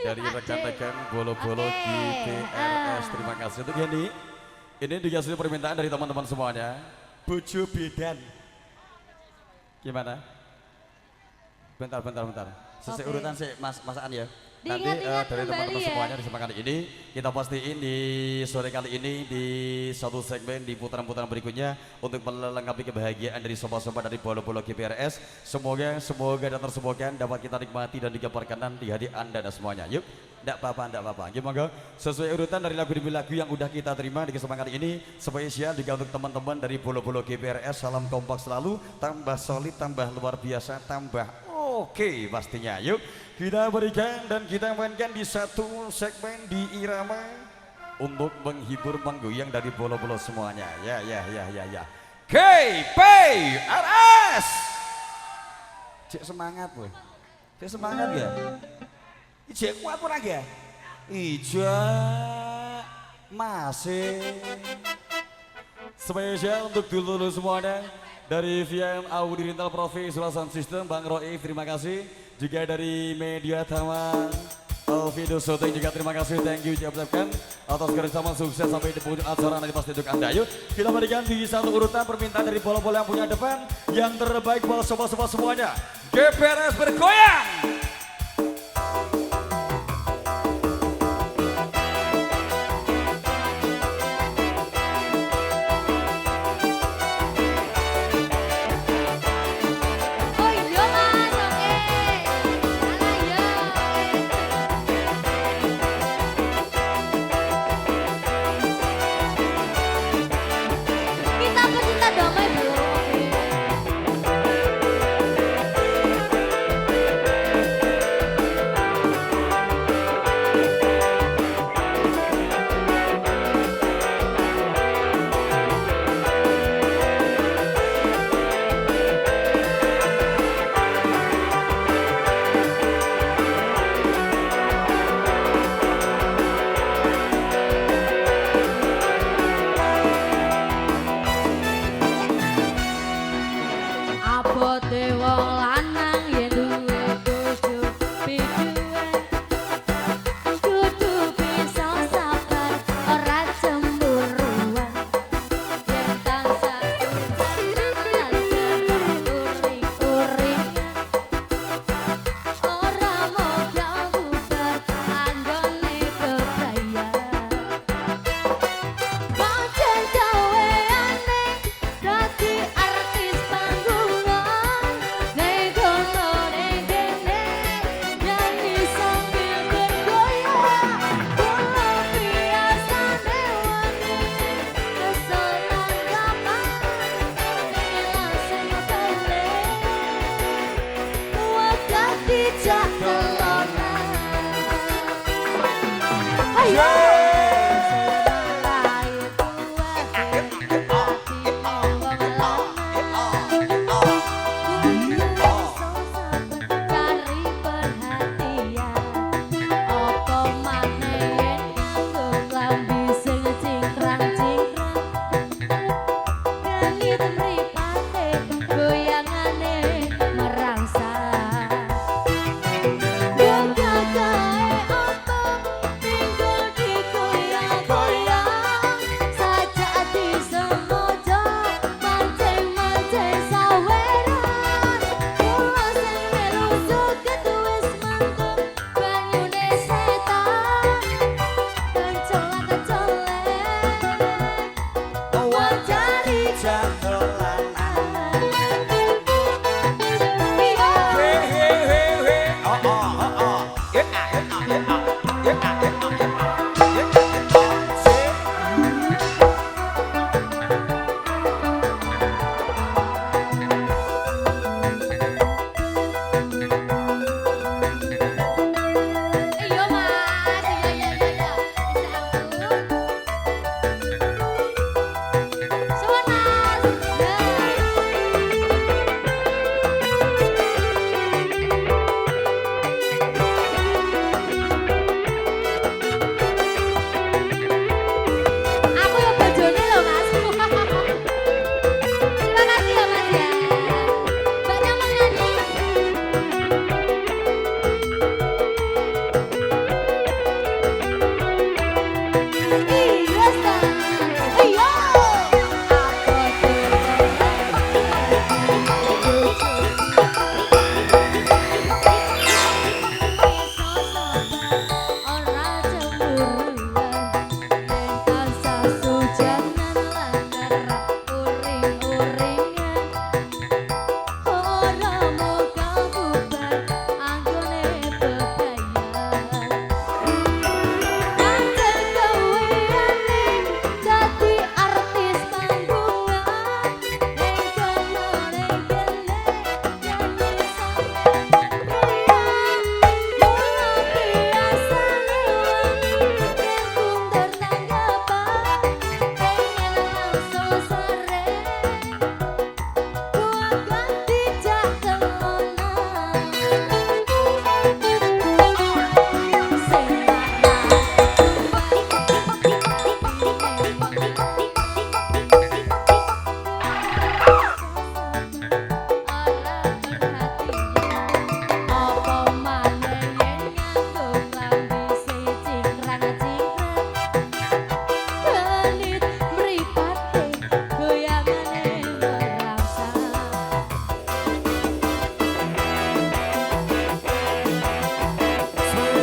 dari rekan-rekan bolo-bolo GPRS. Terima kasih untuk Hendy. Ini dikasih permintaan dari teman-teman semuanya. Bojo Bedan. Gimana? Bentar. Sesuai urutan sih masakan ya. Nanti dari teman-teman semuanya di kesempatan kali ini kita pastiin di sore kali ini di satu segmen di putaran-putaran berikutnya untuk melengkapi kebahagiaan dari sobat-sobat dari bola-bola GPRS. Semoga dan tersemoga dapat kita nikmati dan digambarkan di hati Anda dan semuanya. Yuk, enggak apa-apa. Gimana? Sesuai urutan dari lagu demi lagu yang udah kita terima di kesempatan kali ini spesial juga untuk teman-teman dari bola-bola GPRS. Salam kompak selalu, tambah solid, tambah luar biasa, tambah oke pastinya. Yuk kita berikan dan kita mainkan di satu segmen di irama untuk menghibur menggoyang dari bola-bola semuanya. Ya. GPRS. Cek semangat boy. Cek semangat ya. Cek kuat pun lagi ya. Ija masih spesial untuk dulu semuanya. Dari VM Audi Rental Professional Sound System, Bang Roif, terima kasih. Juga dari Media Tama, Video Shooting juga terima kasih. Thank you, ucapkan atas kerjasama sukses sampai di penghujung acara nanti pasti untuk Anda. Yuk, kita berikan di satu urutan permintaan dari bola-bola yang punya depan yang terbaik buat sobat-sobat semuanya. GPRS bergoyang.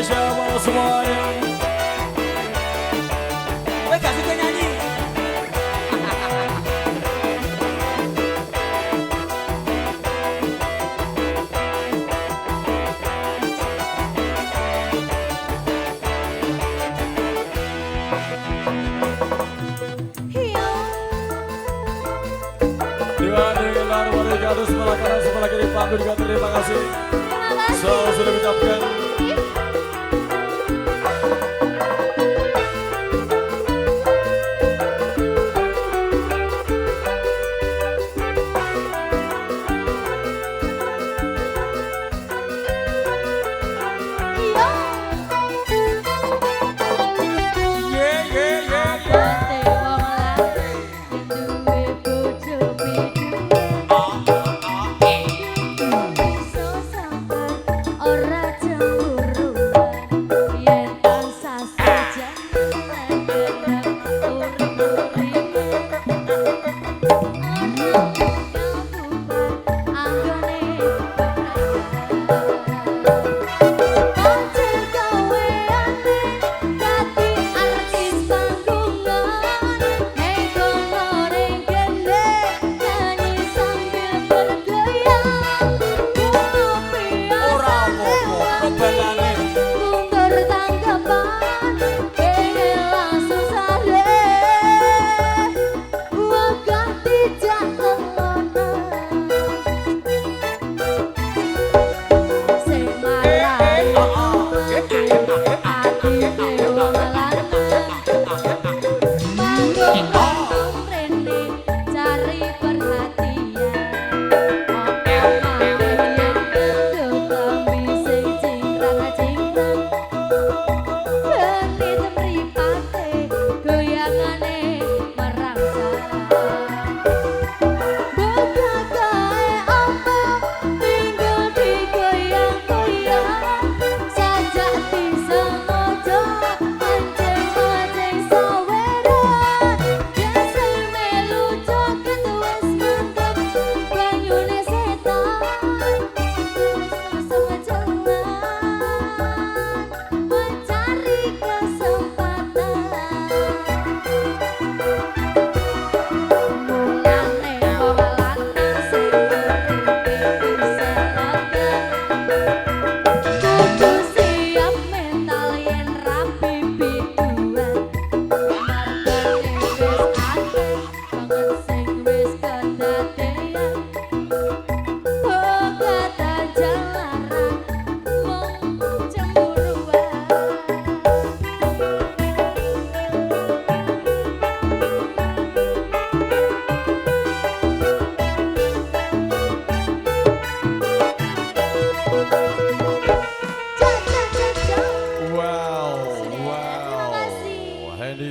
spesial semuanya. Gak suka nyanyi. Harus melakukan sebelah kiri panggung juga terima kasih. Selalu sudah mengucapkan.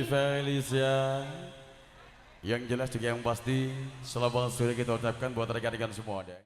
Felicia. Yang jelas juga yang pasti selamat sore kita ucapkan buat rekan-rekan semua.